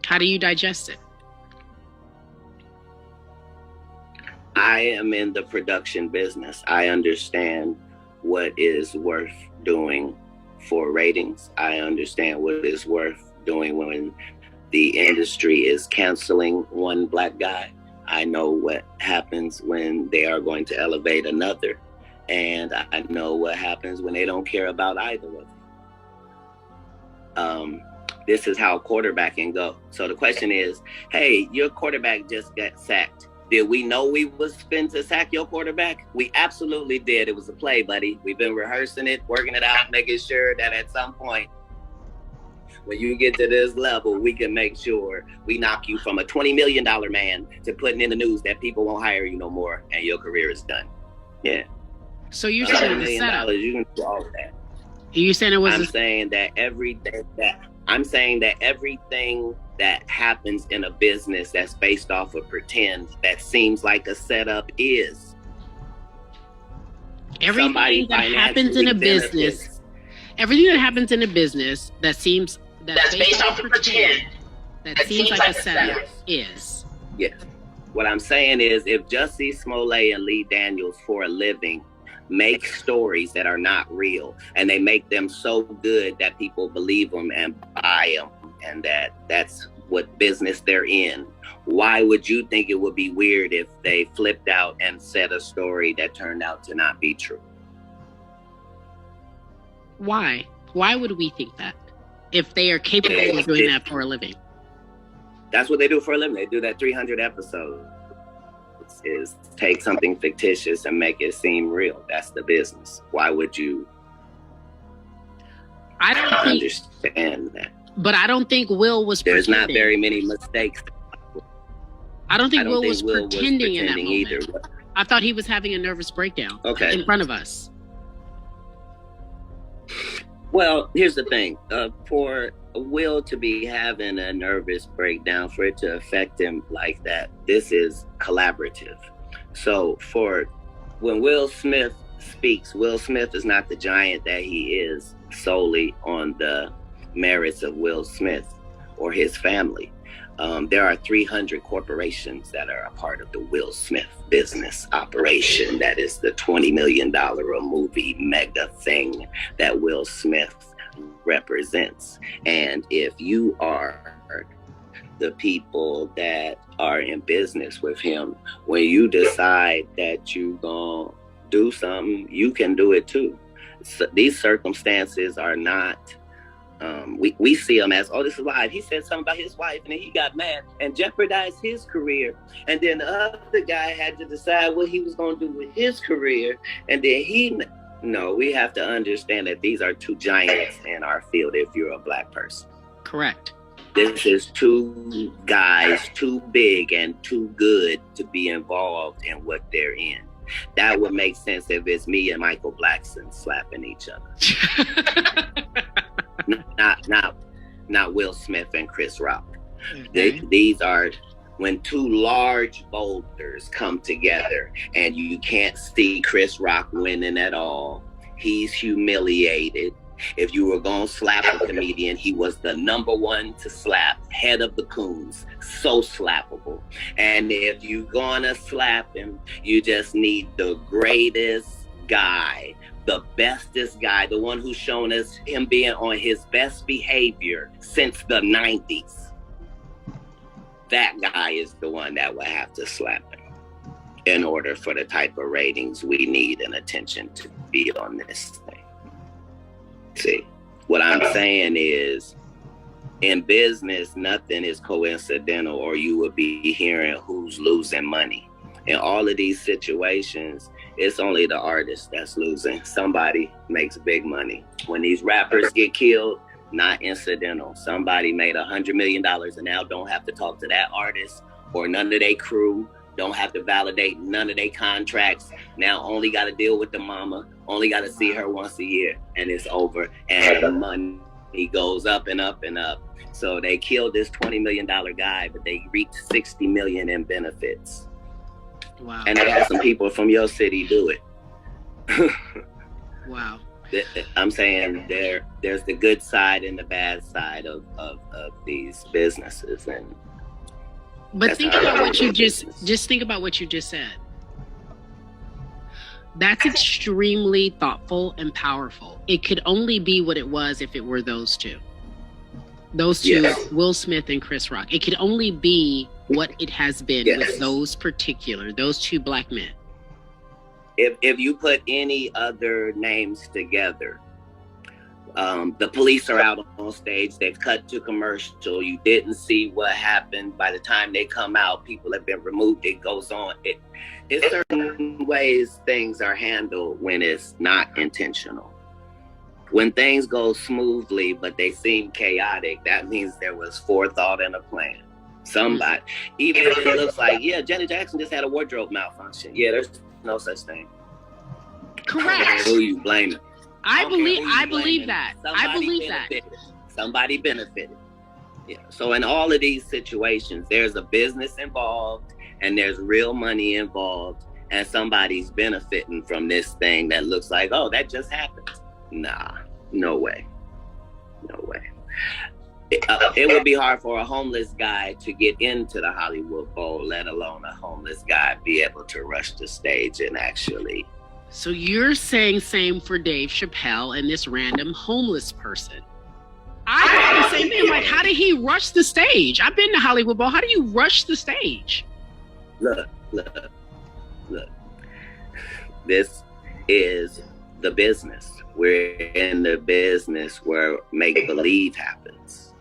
How do you digest it? I am in the production business. I understand what is worth doing for ratings. I understand what is worth doing when the industry is canceling one black guy. I know what happens when they are going to elevate another. And I know what happens when they don't care about either of them. This is how quarterbacking go. So the question is, hey, your quarterback just got sacked. Did we know we was fin to sack your quarterback? We absolutely did. It was a play, buddy. We've been rehearsing it, working it out, making sure that at some point, when you get to this level, we can make sure we knock you from a $20 million man to putting in the news that people won't hire you no more and your career is done. Yeah. So you're saying it was a setup. You can do all of that. You saying it was? I'm saying that everything that happens in a business that's based off of pretend that seems like a setup is. Everything that happens in a business. Everything that happens in a business that's based off of pretend that seems like a setup is. Yes. What I'm saying is, if Jussie Smollett and Lee Daniels for a living make stories that are not real, and they make them so good that people believe them and buy them, and that's what business they're in, why would you think it would be weird if they flipped out and said a story that turned out to not be true? Why? Why would we think that if they are capable of doing that for a living? That's what they do for a living. They do that 300 episodes. Is take something fictitious and make it seem real. That's the business. Why would you? I don't understand that. But I don't think Will was. There's not very many mistakes. I don't think Will was pretending in that moment. Either. I thought he was having a nervous breakdown in front of us. Well, here's the thing. For Will to be having a nervous breakdown, for it to affect him like that, this is collaborative. So when Will Smith speaks, Will Smith is not the giant that he is solely on the merits of Will Smith or his family. There are 300 corporations that are a part of the Will Smith business operation. That is the $20 million a movie mega thing that Will Smith represents. And if you are the people that are in business with him, when you decide that you gonna do something, you can do it too. So these circumstances are not we see him as, oh, this is live. He said something about his wife and then he got mad and jeopardized his career. And then the other guy had to decide what he was going to do with his career. And then no, we have to understand that these are two giants in our field if you're a black person. Correct. This is two guys, too big and too good to be involved in what they're in. That would make sense if it's me and Michael Blackson slapping each other. Not Will Smith and Chris Rock. Okay. These are when two large boulders come together and you can't see Chris Rock winning at all. He's humiliated. If you were going to slap a comedian, he was the number one to slap, head of the coons, so slappable. And if you're going to slap him, you just need the greatest guy, the bestest guy, the one who's shown us him being on his best behavior since the 90s. That guy is the one that will have to slap him in order for the type of ratings we need and attention to be on this thing. See, what I'm saying is, in business, nothing is coincidental, or you would be hearing who's losing money. In all of these situations, it's only the artist that's losing. Somebody makes big money. When these rappers get killed, not incidental. Somebody made $100 million and now don't have to talk to that artist or none of their crew, don't have to validate none of their contracts. Now only got to deal with the mama, only got to see her once a year, and it's over. And the money goes up and up and up. So they killed this $20 million guy, but they reaped $60 million in benefits. Wow. And they had some people from your city do it. Wow. I'm saying there's the good side and the bad side of these businesses, and but think about what you just think about what you just said. That's extremely thoughtful and powerful. It could only be what it was if it were those two. Those two, yes. Will Smith and Chris Rock. It could only be what it has been, yes. With those two black men. If you put any other names together, the police are out on stage, they've cut to commercial, you didn't see what happened. By the time they come out, people have been removed, it goes on. It's certain ways things are handled when it's not intentional. When things go smoothly, but they seem chaotic, that means there was forethought and a plan. Somebody, even if it looks like, yeah, Janet Jackson just had a wardrobe malfunction. Yeah, there's no such thing. Correct. Who you blaming? I believe that. Somebody benefited. Yeah. So in all of these situations, there's a business involved and there's real money involved, and somebody's benefiting from this thing that looks like, oh, that just happened. Nah, no way. No way. It would be hard for a homeless guy to get into the Hollywood Bowl, let alone a homeless guy be able to rush the stage and actually. So you're saying same for Dave Chappelle and this random homeless person. I thought the same thing. Like, how did he rush the stage? I've been to Hollywood Bowl. How do you rush the stage? Look. This is the business. We're in the business where make-believe happens,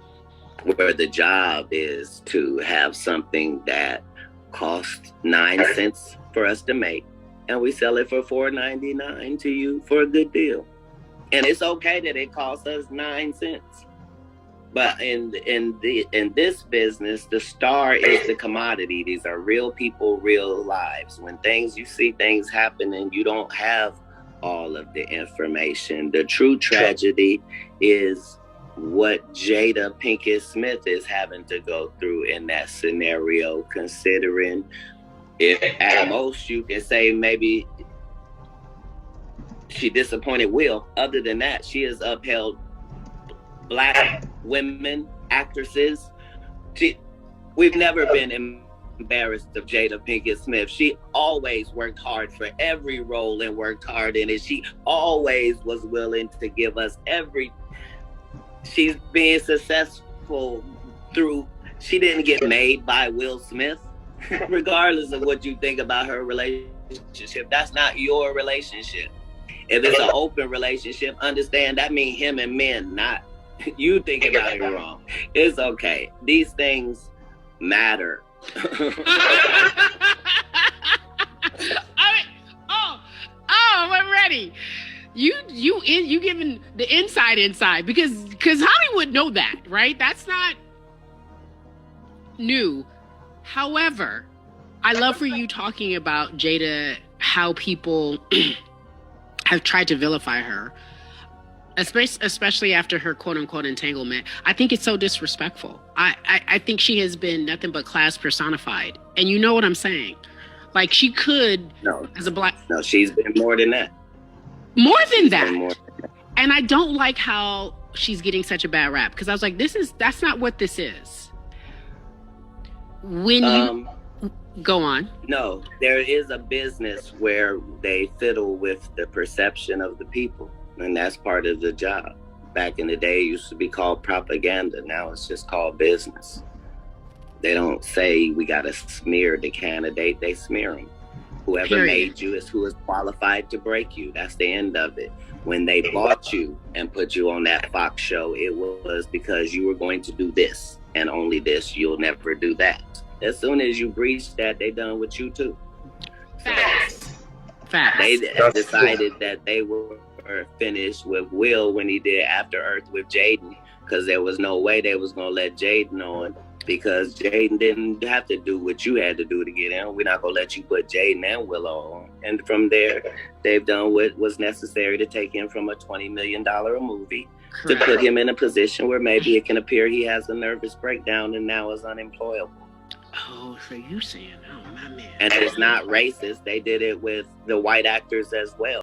where the job is to have something that costs 9 cents for us to make, and we sell it for $4.99 to you for a good deal. And it's okay that it costs us 9 cents. But in this business, the star is the commodity. These are real people, real lives. When you see things happen and you don't have all of the information, the true tragedy is what Jada Pinkett Smith is having to go through in that scenario, considering if at most you can say maybe she disappointed Will. Other than that, she has upheld Black women, actresses. We've never been embarrassed of Jada Pinkett Smith. She always worked hard for every role and worked hard in it. She always was willing to give us she's being successful she didn't get made by Will Smith. Regardless of what you think about her relationship, that's not your relationship. If it's an open relationship, understand that means him and men, not you think about it wrong. It's okay. These things matter. I'm ready. You giving the inside because Hollywood know that, right? That's not new. However, I love for you talking about Jada, how people have tried to vilify her, especially after her quote-unquote entanglement. I think it's so disrespectful. I think she has been nothing but class personified. And you know what I'm saying? Like, she could, as a black... No, she's been more than that. More than that. And I don't like how she's getting such a bad rap, because I was like, that's not what this is. When you... Go on. No, there is a business where they fiddle with the perception of the people. And that's part of the job. Back in the day, it used to be called propaganda. Now it's just called business. They don't say we got to smear the candidate. They smear them. Whoever made you is who is qualified to break you. That's the end of it. When they bought you and put you on that Fox show, it was because you were going to do this and only this. You'll never do that. As soon as you breach that, they done with you too. Facts. They decided that they were finished with Will when he did After Earth with Jaden, because there was no way they was going to let Jaden on, because Jaden didn't have to do what you had to do to get in. We're not going to let you put Jaden and Willow on. And from there, they've done what was necessary to take him from a $20 million movie to put him in a position where maybe it can appear he has a nervous breakdown and now is unemployable. Oh, so you saying, oh, my man. And it's not racist. They did it with the white actors as well.